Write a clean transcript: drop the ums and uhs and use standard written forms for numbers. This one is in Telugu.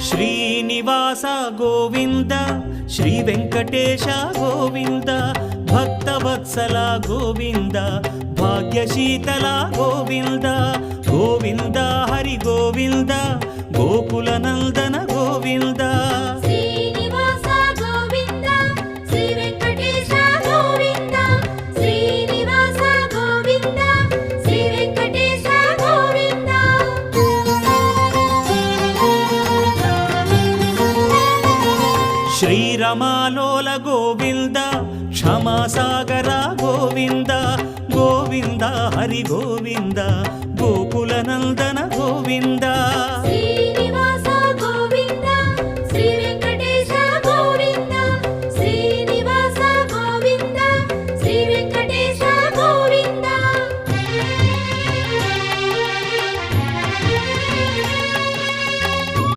శ్రీనివాస గోవింద శ్రీ వెంకటేశ గోవింద భక్తవత్సల గోవింద భాగ్యశీతల గోవింద గోవింద హరి గోవింద గోకుల నందన గోవింద శ్రీనివాస గోవింద శ్రీ వెంకటేశ గోవింద శ్రీనివాస గోవింద శ్రీ వెంకటేశ గోవింద శ్రీరమాలోల గోవింద క్షమాసాగర గోవింద గోవింద హరి గోవింద గోకుల నందన గోవింద